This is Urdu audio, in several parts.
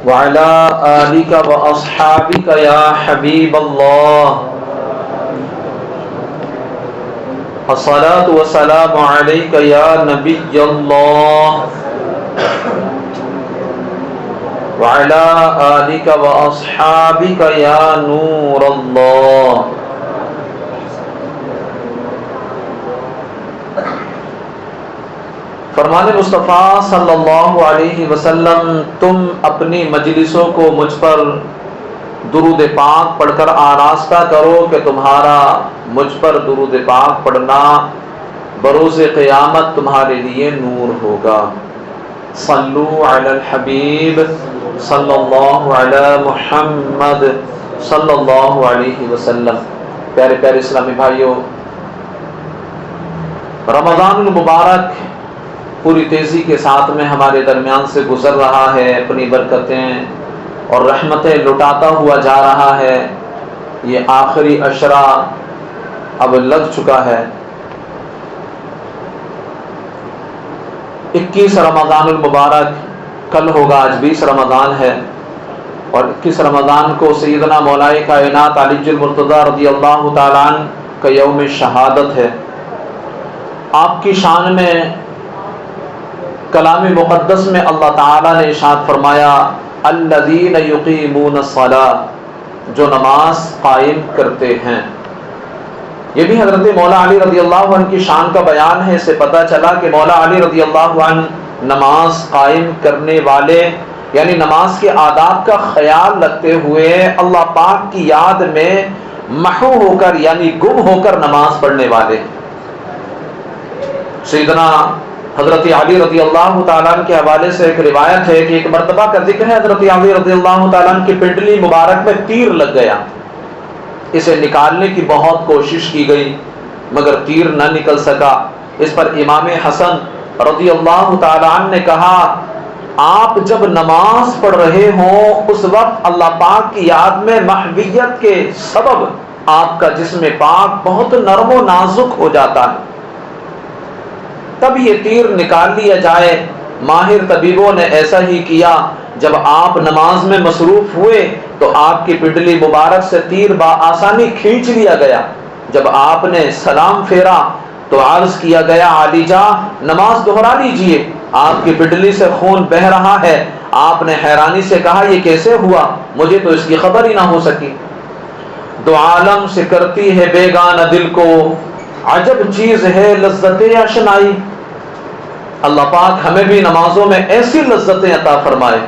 وعلى آلك وأصحابك يا حبيب الله الصلاة والسلام عليك يا نبي الله وعلى آلك وأصحابك يا نور الله. فرمان مصطفیٰ صلی اللہ علیہ وسلم، تم اپنی مجلسوں کو مجھ پر درود پاک پڑھ کر آراستہ کرو کہ تمہارا مجھ پر درود پاک پڑھنا بروز قیامت تمہارے لیے نور ہوگا. صلو علی الحبیب صلی اللہ علی محمد صلی اللہ علیہ وسلم. پیارے پیارے اسلامی بھائیوں، رمضان المبارک پوری تیزی کے ساتھ میں ہمارے درمیان سے گزر رہا ہے، اپنی برکتیں اور رحمتیں لٹاتا ہوا جا رہا ہے. یہ آخری عشرہ اب لگ چکا ہے. 21 رمضان المبارک کل ہوگا، آج 20 رمضان ہے، اور 21 رمضان کو سیدنا مولا کائنات علی المرتضیٰ رضی اللہ تعالیٰ عنہ کا یوم شہادت ہے. آپ کی شان میں کلام مقدس میں اللہ تعالیٰ نے ارشاد فرمایا الذین یقیمون الصلاۃ، جو نماز قائم کرتے ہیں. یہ بھی حضرت مولا علی رضی اللہ عنہ کی شان کا بیان ہے. اس سے پتہ چلا کہ مولا علی رضی اللہ عنہ نماز قائم کرنے والے، یعنی نماز کے آداب کا خیال رکھتے ہوئے اللہ پاک کی یاد میں محو ہو کر یعنی گم ہو کر نماز پڑھنے والے. سیدنا حضرت علی رضی اللہ تعالیٰ عنہ کے حوالے سے ایک روایت ہے کہ ایک مرتبہ کا ذکر ہے، حضرت علی رضی اللہ تعالیٰ عنہ کی پنڈلی مبارک میں تیر لگ گیا. اسے نکالنے کی بہت کوشش کی گئی مگر تیر نہ نکل سکا. اس پر امام حسن رضی اللہ تعالیٰ عنہ نے کہا، آپ جب نماز پڑھ رہے ہوں اس وقت اللہ پاک کی یاد میں محویت کے سبب آپ کا جسم پاک بہت نرم و نازک ہو جاتا ہے، تب یہ تیر نکال لیا جائے. ماہر طبیبوں نے ایسا ہی کیا. جب آپ نماز میں مصروف ہوئے تو آپ کی پنڈلی مبارک سے تیر بآسانی کھینچ لیا گیا. جب آپ نے سلام پھیرا تو عرض کیا گیا علی جاں نماز دہرا لیجئے، آپ کی پنڈلی سے خون بہہ رہا ہے. آپ نے حیرانی سے کہا یہ کیسے ہوا؟ مجھے تو اس کی خبر ہی نہ ہو سکی. دو عالم سے کرتی ہے بیگانہ دل کو، عجب چیز ہے لذت اشنائی. اللہ پاک ہمیں بھی نمازوں میں ایسی لذتیں عطا فرمائے.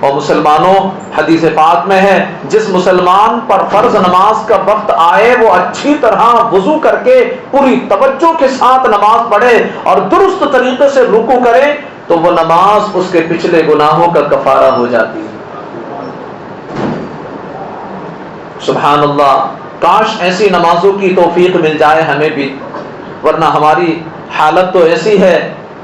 اور مسلمانوں، حدیث پاک میں ہے جس مسلمان پر فرض نماز کا وقت آئے وہ اچھی طرح وضو کر کے پوری توجہ کے ساتھ نماز پڑھے اور درست طریقے سے رکوع کرے تو وہ نماز اس کے پچھلے گناہوں کا کفارہ ہو جاتی ہے. سبحان اللہ، کاش ایسی نمازوں کی توفیق مل جائے ہمیں بھی، ورنہ ہماری حالت تو ایسی ہے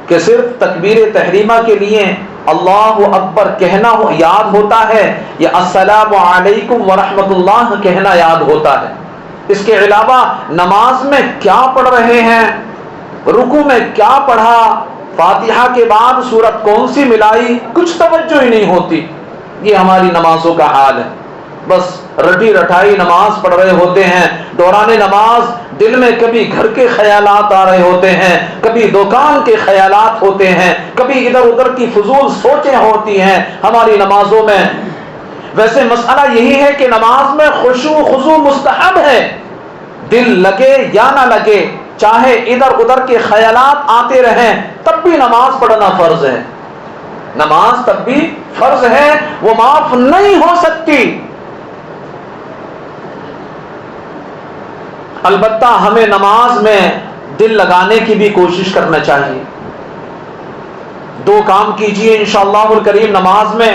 کہ صرف تکبیر تحریمہ کے لیے اللہ اکبر کہنا یاد ہوتا ہے یا السلام علیکم ورحمۃ اللہ کہنا یاد ہوتا ہے. اس کے علاوہ نماز میں کیا پڑھ رہے ہیں، رکوع میں کیا پڑھا، فاتحہ کے بعد سورت کون سی ملائی، کچھ توجہ ہی نہیں ہوتی. یہ ہماری نمازوں کا حال ہے. بس رٹی رٹائی نماز پڑھ رہے ہوتے ہیں. دوران نماز دل میں کبھی گھر کے خیالات آ رہے ہوتے ہیں، کبھی دکان کے خیالات ہوتے ہیں، کبھی ادھر ادھر کی فضول سوچیں ہوتی ہیں ہماری نمازوں میں. ویسے مسئلہ یہی ہے کہ نماز میں خشوع خضوع مستحب ہے. دل لگے یا نہ لگے، چاہے ادھر ادھر کے خیالات آتے رہیں، تب بھی نماز پڑھنا فرض ہے. نماز تب بھی فرض ہے، وہ معاف نہیں ہو سکتی. البتہ ہمیں نماز میں دل لگانے کی بھی کوشش کرنا چاہیے. 2 کام کیجئے انشاءاللہ الکریم نماز میں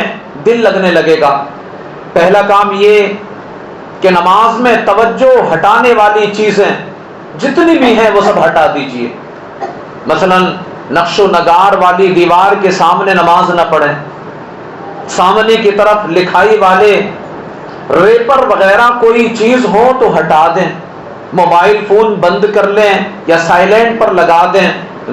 دل لگنے لگے گا. پہلا کام یہ کہ نماز میں توجہ ہٹانے والی چیزیں جتنی بھی ہیں وہ سب ہٹا دیجئے. مثلا نقش و نگار والی دیوار کے سامنے نماز نہ پڑھیں. سامنے کی طرف لکھائی والے ریپر وغیرہ کوئی چیز ہو تو ہٹا دیں. موبائل فون بند کر لیں یا سائلنٹ پر لگا دیں.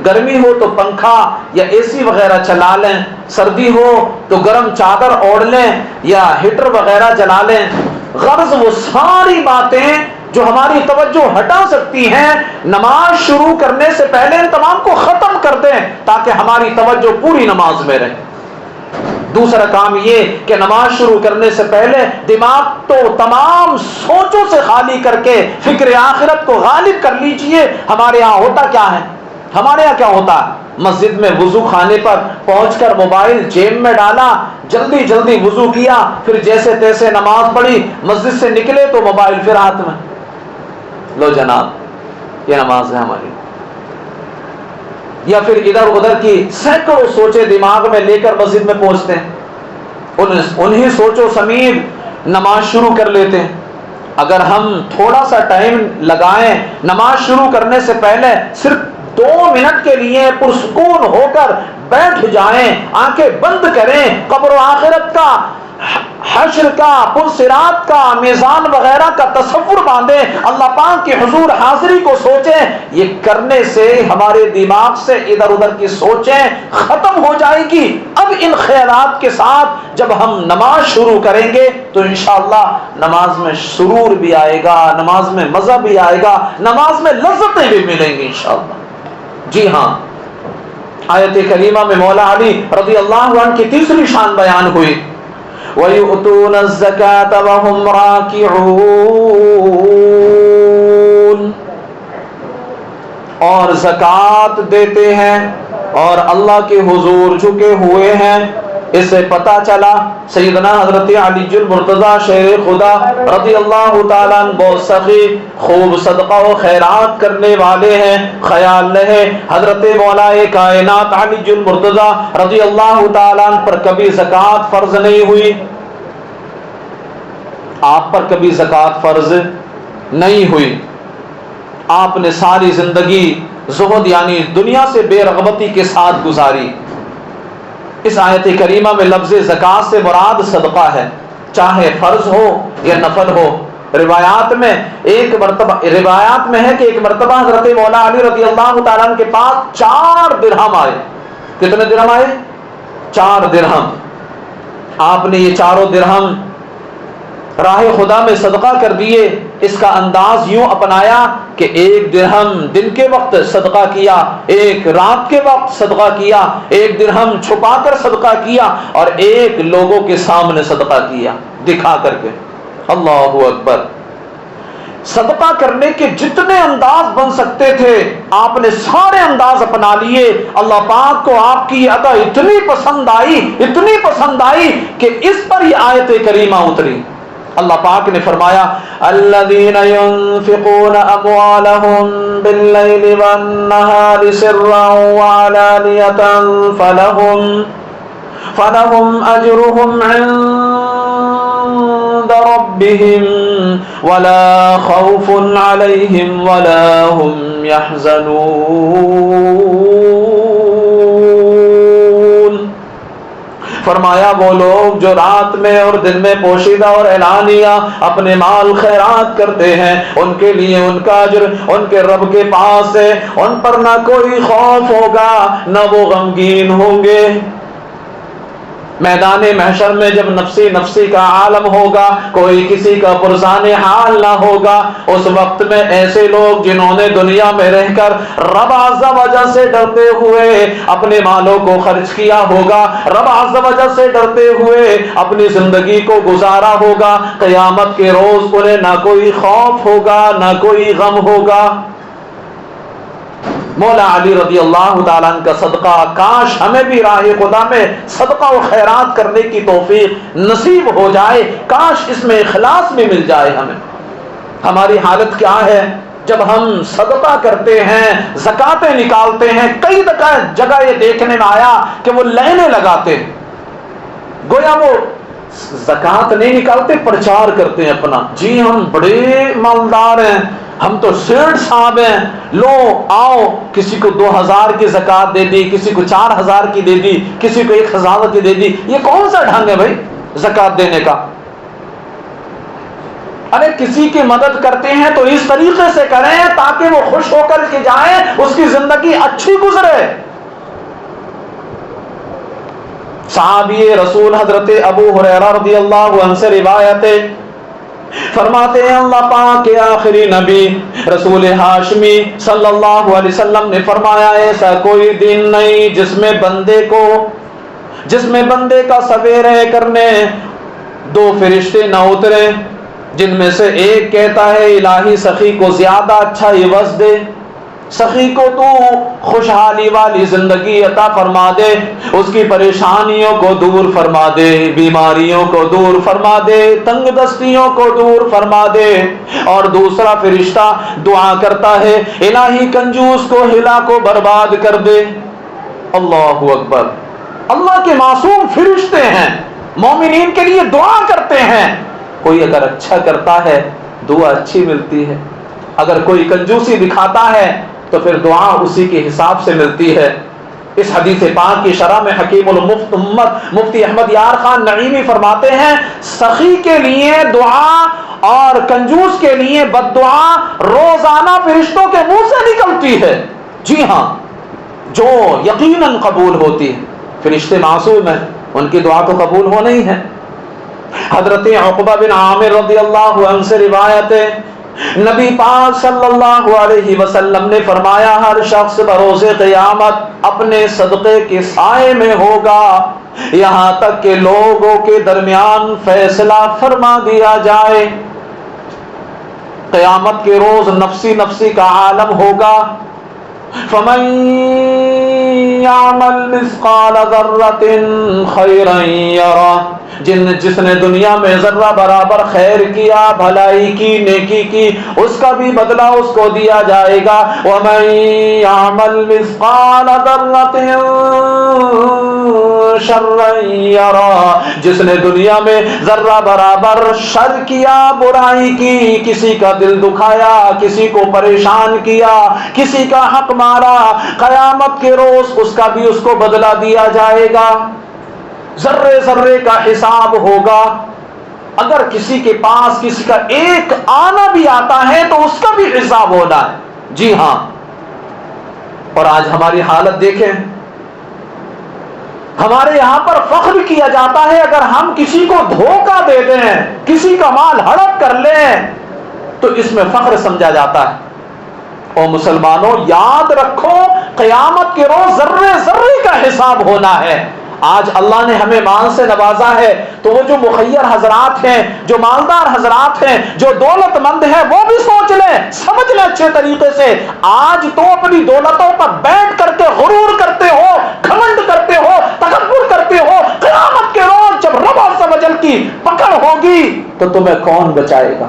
گرمی ہو تو پنکھا یا اے سی وغیرہ چلا لیں، سردی ہو تو گرم چادر اوڑھ لیں یا ہیٹر وغیرہ جلا لیں۔ غرض وہ ساری باتیں جو ہماری توجہ ہٹا سکتی ہیں، نماز شروع کرنے سے پہلے ان تمام کو ختم کر دیں تاکہ ہماری توجہ پوری نماز میں رہے۔ دوسرا کام یہ کہ نماز شروع کرنے سے پہلے دماغ تو تمام سوچوں سے خالی کر کے فکر آخرت کو غالب کر لیجئے۔ ہمارے ہاں ہوتا کیا ہے؟ ہمارے یہاں کیا ہوتا ہے؟ مسجد میں وضو خانے پر پہنچ کر موبائل جیب میں ڈالا، جلدی جلدی وضو کیا، پھر جیسے تیسے نماز پڑھی، مسجد سے نکلے تو موبائل پھر ہاتھ میں۔ لو جناب، یہ نماز ہے ہماری۔ یا پھر ادھر ادھر کی سینکڑوں سوچے دماغ میں لے کر مسجد میں پہنچتے ہیں، انہی سوچوں سمیت نماز شروع کر لیتے ہیں۔ اگر ہم تھوڑا سا ٹائم لگائیں نماز شروع کرنے سے پہلے، صرف 2 منٹ کے لیے پرسکون ہو کر بیٹھ جائیں، آنکھیں بند کریں، قبر و آخرت کا، حشر کا، پرصراط کا، میزان وغیرہ کا تصور باندھیں، اللہ پاک کی حضور حاضری کو سوچیں، یہ کرنے سے ہمارے دماغ سے ادھر ادھر کی سوچیں ختم ہو جائے گی۔ اب ان خیالات کے ساتھ جب ہم نماز شروع کریں گے تو انشاءاللہ نماز میں سرور بھی آئے گا، نماز میں مزہ بھی آئے گا، نماز میں لذتیں بھی ملیں گی انشاءاللہ۔ جی ہاں، آیت کریمہ میں مولا علی رضی اللہ عنہ کی تیسری شان بیان ہوئی، وَيُؤْتُونَ الزَّكَاةَ وَهُمْ رَاكِعُونَ، اور زکوٰۃ دیتے ہیں اور اللہ کے حضور جھکے ہوئے ہیں۔ اس سے پتہ چلا سیدنا حضرت علی المرتضیٰ شیر خدا رضی اللہ تعالیٰ عنہ بہت سخی، خوب صدقہ و خیرات کرنے والے ہیں۔ خیال رہے حضرت مولا کائنات علی المرتضیٰ رضی اللہ تعالیٰ عنہ پر کبھی زکوٰۃ فرض نہیں ہوئی، آپ پر کبھی زکوٰۃ فرض نہیں ہوئی۔ آپ نے ساری زندگی زہد یعنی دنیا سے بے رغبتی کے ساتھ گزاری۔ اس آیت کریمہ میں لفظ زکوٰۃ سے مراد صدقہ ہے، چاہے فرض ہو یا نفل ہو۔ روایات میں ہے کہ ایک مرتبہ حضرت مولا علی رضی اللہ تعالیٰ عنہ کے پاس 4 درہم آئے۔ کتنے درہم آئے؟ 4 درہم۔ آپ نے یہ 4 درہم راہ خدا میں صدقہ کر دیے۔ اس کا انداز یوں اپنایا کہ 1 درہم دن کے وقت صدقہ کیا، 1 رات کے وقت صدقہ کیا، 1 درہم چھپا کر صدقہ کیا اور 1 لوگوں کے سامنے صدقہ کیا دکھا کر کے۔ اللہ اکبر! صدقہ کرنے کے جتنے انداز بن سکتے تھے آپ نے سارے انداز اپنا لیے۔ اللہ پاک کو آپ کی ادا اتنی پسند آئی کہ اس پر یہ آیت کریمہ اتری۔ اللہ پاک نے فرمایا الذین ينفقون اموالهم باللیل والنہار سرا وعلانیۃ فلهم اجرهم عند ربهم ولا خوف علیہم ولا هم يحزنون۔ فرمایا وہ لوگ جو رات میں اور دن میں پوشیدہ اور اعلانیہ اپنے مال خیرات کرتے ہیں، ان کے لیے ان کا اجر ان کے رب کے پاس ہے، ان پر نہ کوئی خوف ہوگا نہ وہ غمگین ہوں گے۔ میدان محشر میں جب نفسی نفسی کا عالم ہوگا، کوئی کسی کا پرسان حال نہ ہوگا، اس وقت میں ایسے لوگ جنہوں نے دنیا میں رہ کر رب عز و جل سے ڈرتے ہوئے اپنے مالوں کو خرچ کیا ہوگا، رب عز و جل سے ڈرتے ہوئے اپنی زندگی کو گزارا ہوگا، قیامت کے روز انہیں نہ کوئی خوف ہوگا نہ کوئی غم ہوگا۔ مولا علی رضی اللہ تعالیٰ عنہ کا صدقہ، کاش ہمیں بھی راہ خدا میں صدقہ و خیرات کرنے کی توفیق نصیب ہو جائے، کاش اس میں اخلاص بھی مل جائے ہمیں۔ ہماری حالت کیا ہے جب ہم صدقہ کرتے ہیں، زکاتیں نکالتے ہیں، کئی جگہ یہ دیکھنے میں آیا کہ وہ لائنیں لگاتے ہیں، گویا وہ زکات نہیں نکالتے، پرچار کرتے ہیں اپنا، جی ہم بڑے مالدار ہیں، ہم تو سیٹھ صاحب ہیں، لو آؤ، کسی کو 2000 کی زکات دے دی، کسی کو 4000 کی دے دی، کسی کو 1000 کی دے دی۔ یہ کون سا ڈھنگ ہے بھائی زکات دینے کا؟ ارے کسی کی مدد کرتے ہیں تو اس طریقے سے کریں تاکہ وہ خوش ہو کر کے جائیں، اس کی زندگی اچھی گزرے۔ صحابی رسول حضرت ابو ہریرہ رضی اللہ عنہ سے روایت ہے، فرماتے ہیں اللہ پاک کے آخری نبی رسول ہاشمی صلی اللہ علیہ وسلم نے فرمایا ایسا کوئی دن نہیں جس میں بندے کا سویرے کرنے دو فرشتے نہ اترے، جن میں سے ایک کہتا ہے الہی سخی کو زیادہ اچھا عوض دے، سخی کو تو خوشحالی والی زندگی عطا فرما دے، اس کی پریشانیوں کو دور فرما دے، بیماریوں کو دور فرما دے، تنگ دستیوں کو دور فرما دے۔ اور دوسرا فرشتہ دعا کرتا ہے الہی کنجوس کو ہلا کو برباد کر دے۔ اللہ اکبر، اللہ کے معصوم فرشتے ہیں، مومنین کے لیے دعا کرتے ہیں۔ کوئی اگر اچھا کرتا ہے دعا اچھی ملتی ہے، اگر کوئی کنجوسی دکھاتا ہے تو پھر دعا اسی کے حساب سے ملتی ہے۔ اس حدیث پاک کی شرح میں حکیم المفت امت مفتی احمد یار خان نعیمی فرماتے ہیں سخی کے لیے دعا اور کنجوس کے لیے بد دعا روزانہ فرشتوں کے منہ سے نکلتی ہے۔ جی ہاں، جو یقیناً قبول ہوتی ہے، فرشتے معصوم ہیں، ان کی دعا تو قبول ہونا ہی ہے۔ حضرت عقبہ بن عامر رضی اللہ عنہ سے روایت ہے، نبی پاک صلی اللہ علیہ وسلم نے فرمایا ہر شخص بروز قیامت اپنے صدقے کے سائے میں ہوگا یہاں تک کہ لوگوں کے درمیان فیصلہ فرما دیا جائے۔ قیامت کے روز نفسی نفسی کا عالم ہوگا۔ فمن يعمل مثقال ذرة خيرا يره، جس نے دنیا میں ذرہ برابر خیر کیا، بھلائی کی، نیکی کی، اس کا بھی بدلہ اس کو دیا جائے گا۔ ومن يعمل مثقال ذرة شرا يره، جس نے دنیا میں ذرہ برابر شر کیا، برائی کی، کسی کا دل دکھایا، کسی کو پریشان کیا، کسی کا حق مارا، قیامت کے روز اس کا بھی اس کو بدلہ دیا جائے گا۔ ذرے ذرے کا حساب ہوگا۔ اگر کسی کے پاس کسی کا ایک آنا بھی آتا ہے تو اس کا بھی حساب ہونا ہے۔ جی ہاں، اور آج ہماری حالت دیکھیں، ہمارے یہاں پر فخر کیا جاتا ہے اگر ہم کسی کو دھوکہ دے دیں، کسی کا مال ہڑپ کر لیں تو اس میں فخر سمجھا جاتا ہے۔ اور مسلمانوں یاد رکھو قیامت کے روز ذرے ذرے کا حساب ہونا ہے۔ آج اللہ نے ہمیں مال سے نوازا ہے تو وہ جو مخیر حضرات ہیں، جو مالدار حضرات ہیں، جو دولت مند ہیں، وہ بھی سوچ لیں، سمجھ لیں اچھے طریقے سے، آج تو اپنی دولتوں پر بیٹھ کر کے غرور کرتے ہو، گھمنڈ کرتے ہو، تکبر کرتے ہو، قیامت کے روز جب رب عز و جل کی پکڑ ہوگی تو تمہیں کون بچائے گا؟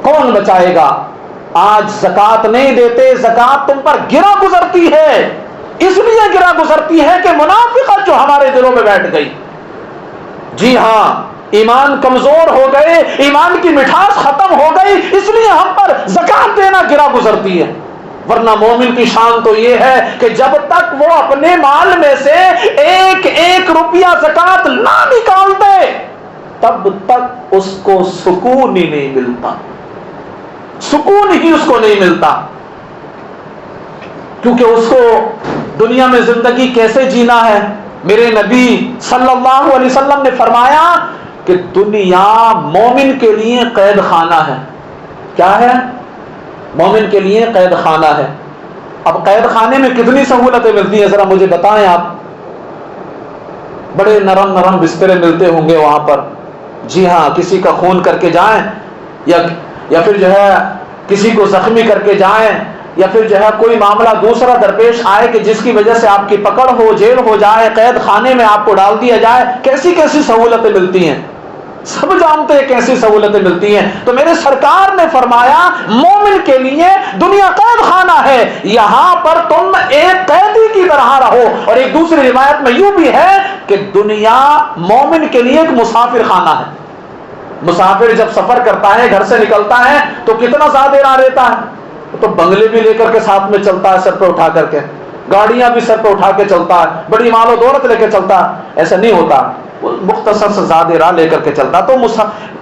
کون بچائے گا؟ آج زکوٰۃ نہیں دیتے، زکوٰۃ تم پر گرا گزرتی ہے، اس لیے گرا گزرتی ہے کہ منافقت جو ہمارے دلوں میں بیٹھ گئی۔ جی ہاں، ایمان کمزور ہو گئے، ایمان کی مٹھاس ختم ہو گئی، اس لیے ہم پر زکوٰۃ دینا گرا گزرتی ہے۔ ورنہ مومن کی شان تو یہ ہے کہ جب تک وہ اپنے مال میں سے ایک ایک روپیہ زکوٰۃ نہ نکالتے تب تک اس کو سکون ہی نہیں ملتا، سکون ہی اس کو نہیں ملتا، کیونکہ اس کو دنیا میں زندگی کیسے جینا ہے۔ میرے نبی صلی اللہ علیہ وسلم نے فرمایا کہ دنیا مومن کے لیے قید خانہ ہے۔ کیا ہے؟ مومن کے لیے قید خانہ ہے۔ اب قید خانے میں کتنی سہولتیں ملتی ہیں ذرا مجھے بتائیں آپ؟ بڑے نرم نرم بسترے ملتے ہوں گے وہاں پر۔ جی ہاں، کسی کا خون کر کے جائیں یا پھر جو ہے کسی کو زخمی کر کے جائیں، یا پھر جو ہے کوئی معاملہ دوسرا درپیش آئے کہ جس کی وجہ سے آپ کی پکڑ ہو، جیل ہو جائے، قید خانے میں آپ کو ڈال دیا جائے، کیسی کیسی سہولتیں ملتی ہیں، سب جانتے ہیں کیسی سہولتیں ملتی ہیں۔ تو میرے سرکار نے فرمایا مومن کے لیے دنیا قید خانہ ہے، یہاں پر تم ایک قیدی کی طرح رہو۔ اور ایک دوسری روایت میں یوں بھی ہے کہ دنیا مومن کے لیے ایک مسافر خانہ ہے۔ مسافر جب سفر کرتا ہے، گھر سے نکلتا ہے تو کتنا زیادہ راہ رہتا ہے، تو بنگلے بھی لے کر کے ساتھ میں چلتا ہے، سر پہ اٹھا کر کے، گاڑیاں بھی سر پہ اٹھا کے چلتا ہے، بڑی مال و دولت لے کے چلتا ہے۔ ایسا نہیں ہوتا۔ وہ مختصر سے زیادہ راہ لے کر کے چلتا. تو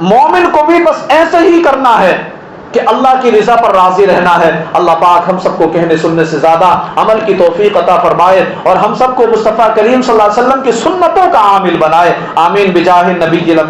مومن کو بھی بس ایسے ہی کرنا ہے کہ اللہ کی رضا پر راضی رہنا ہے. اللہ پاک ہم سب کو کہنے سننے سے زیادہ عمل کی توفیق عطا فرمائے اور ہم سب کو مصطفیٰ کریم صلی اللہ علیہ وسلم کی سنتوں کا عامل بنائے. آمین بجاہ النبی الامین.